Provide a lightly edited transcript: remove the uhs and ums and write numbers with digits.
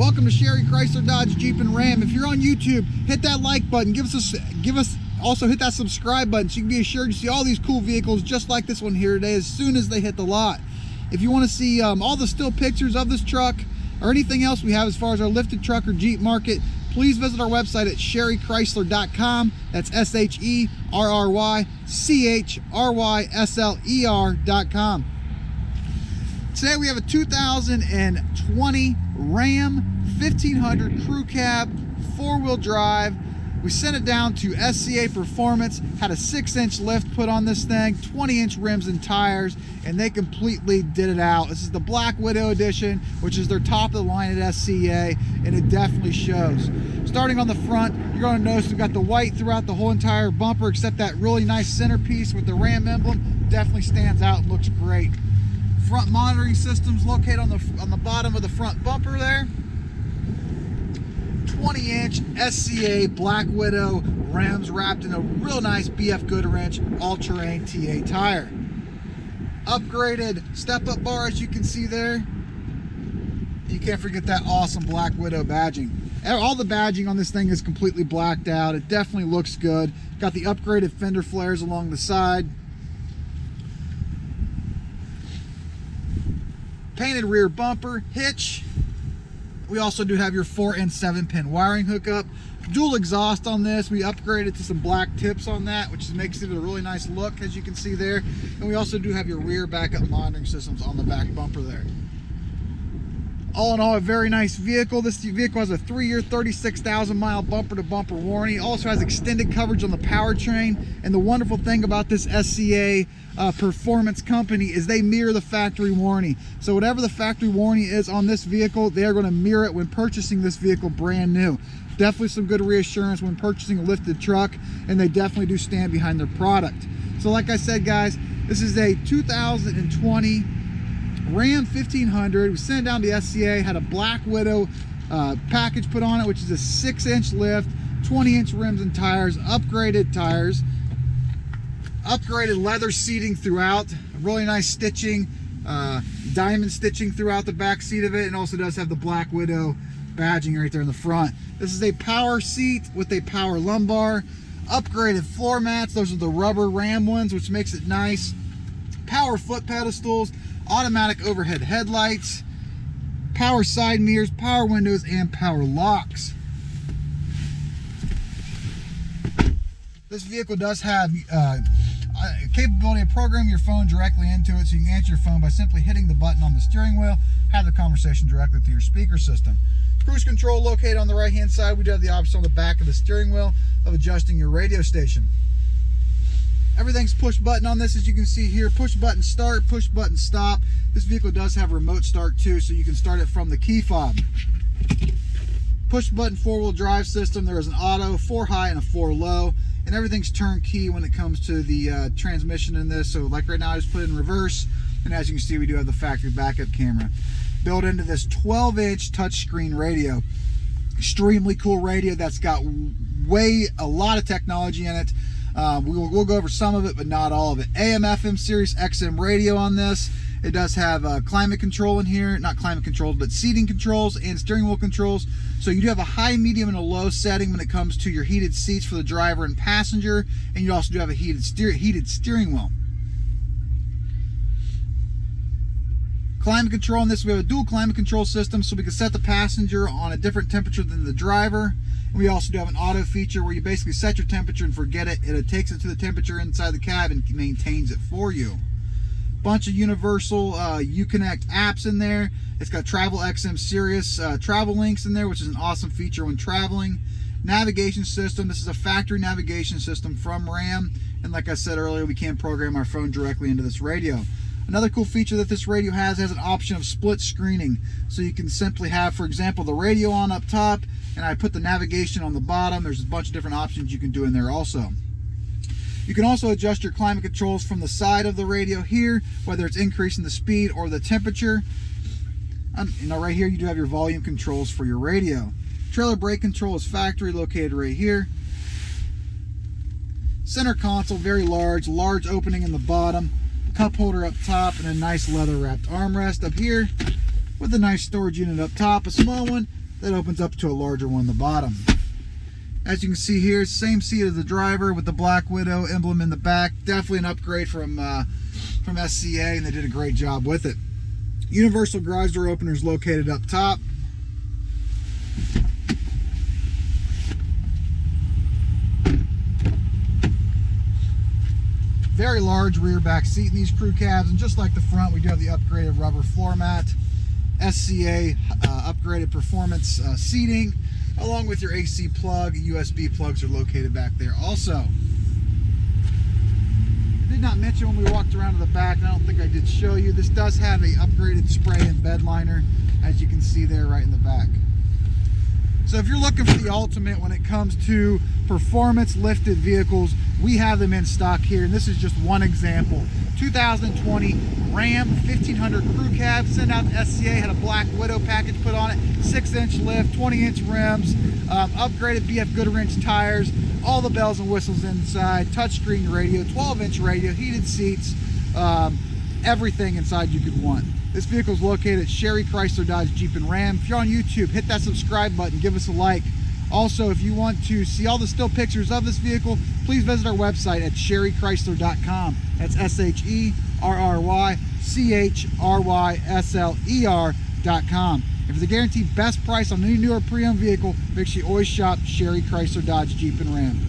Welcome to Sherry Chrysler Dodge Jeep and Ram. If you're on YouTube, hit that like button. Also hit that subscribe button so you can be assured to see all these cool vehicles just like this one here today as soon as they hit the lot. If you want to see all the still pictures of this truck or anything else we have as far as our lifted truck or Jeep market, please visit our website at sherrychrysler.com. That's SHERRYCHRYSLER.com. Today we have a 2020 Ram 1500 Crew Cab, 4-wheel drive. We sent it down to SCA Performance, had a 6-inch lift put on this thing, 20-inch rims and tires, and they completely did it out. This is the Black Widow edition, which is their top of the line at SCA, and it definitely shows. Starting on the front, you're going to notice we've got the white throughout the whole entire bumper, except that really nice centerpiece with the Ram emblem. Definitely stands out and looks great. Front monitoring systems located on the bottom of the front bumper there. 20-inch SCA Black Widow rims wrapped in a real nice BF Goodrich all-terrain TA tire. Upgraded step-up bar, as you can see there. You can't forget that awesome Black Widow badging. All the badging on this thing is completely blacked out. It definitely looks good. Got the upgraded fender flares along the side. Painted rear bumper, hitch. We also do have your 4 and 7-pin wiring hookup. Dual exhaust on this. We upgraded to some black tips on that, which makes it a really nice look, as you can see there. And we also do have your rear backup monitoring systems on the back bumper there. All in all, a very nice vehicle. This vehicle has a 3-year, 36,000-mile bumper-to-bumper warranty. Also has extended coverage on the powertrain. And the wonderful thing about this SCA Performance company is they mirror the factory warranty. So whatever the factory warranty is on this vehicle, they are going to mirror it when purchasing this vehicle brand new. Definitely some good reassurance when purchasing a lifted truck, and they definitely do stand behind their product. So like I said, guys, this is a 2020 Ram 1500. We sent it down to SCA, had a Black Widow package put on it, which is a 6-inch lift, 20-inch rims and tires, upgraded leather seating throughout, really nice stitching, diamond stitching throughout the back seat of it, and also does have the Black Widow badging right there in the front. This is a power seat with a power lumbar, upgraded floor mats. Those are the rubber Ram ones, which makes it nice. Power foot pedestals, automatic overhead headlights, power side mirrors, power windows, and power locks. This vehicle does have capability of programming your phone directly into it, so you can answer your phone by simply hitting the button on the steering wheel, have the conversation directly through your speaker system. Cruise control located on the right hand side. We do have the option on the back of the steering wheel of adjusting your radio station. Everything's push button on this, as you can see here. Push button start, push button stop. This vehicle does have remote start too, so you can start it from the key fob. Push button 4-wheel drive system. There is an auto, 4 high and a 4 low, and everything's turnkey when it comes to the transmission in this. So like right now, I just put it in reverse, and as you can see, we do have the factory backup camera built into this 12-inch touchscreen radio. Extremely cool radio that's got a lot of technology in it. We'll go over some of it, but not all of it. AM, FM, Sirius XM radio on this. It does have climate control in here. Not climate controls, but seating controls and steering wheel controls. So you do have a high, medium, and a low setting when it comes to your heated seats for the driver and passenger. And you also do have a heated steering wheel. Climate control on this, we have a dual climate control system, so we can set the passenger on a different temperature than the driver. We also do have an auto feature where you basically set your temperature and forget it. It takes it to the temperature inside the cab and maintains it for you. Bunch of universal Uconnect apps in there. It's got Travel XM Sirius travel links in there, which is an awesome feature when traveling. Navigation system. This is a factory navigation system from Ram. And like I said earlier, we can program our phone directly into this radio. Another cool feature that this radio has an option of split screening. So you can simply have, for example, the radio on up top, and I put the navigation on the bottom. There's a bunch of different options you can do in there also. You can also adjust your climate controls from the side of the radio here, whether it's increasing the speed or the temperature. Right here you do have your volume controls for your radio. Trailer brake control is factory, located right here. Center console, very large opening in the bottom. Cup holder up top, and a nice leather wrapped armrest up here with a nice storage unit up top, a small one that opens up to a larger one on the bottom. As you can see here, same seat as the driver with the Black Widow emblem in the back. Definitely an upgrade from SCA, and they did a great job with it. Universal garage door opener is located up top. Very large rear back seat in these crew cabs, and just like the front, we do have the upgraded rubber floor mat, SCA upgraded performance seating, along with your AC plug. USB plugs are located back there also. I did not mention when we walked around to the back, and I don't think I did show you, this does have a upgraded spray and bed liner, as you can see there right in the back. So if you're looking for the ultimate when it comes to performance lifted vehicles, we have them in stock here, and this is just one example. 2020 Ram 1500 crew cab, sent out to SCA, had a Black Widow package put on it, 6-inch lift, 20-inch rims, upgraded BF Goodrich tires, all the bells and whistles inside, touchscreen radio, 12-inch radio, heated seats, everything inside you could want. This vehicle is located at Sherry Chrysler Dodge Jeep and Ram. If you're on YouTube, hit that subscribe button, give us a like. Also, if you want to see all the still pictures of this vehicle, please visit our website at sherrychrysler.com. That's SHERRYCHRYSLER.com. And for the guaranteed best price on any newer pre-owned vehicle, make sure you always shop Sherry Chrysler Dodge Jeep and Ram.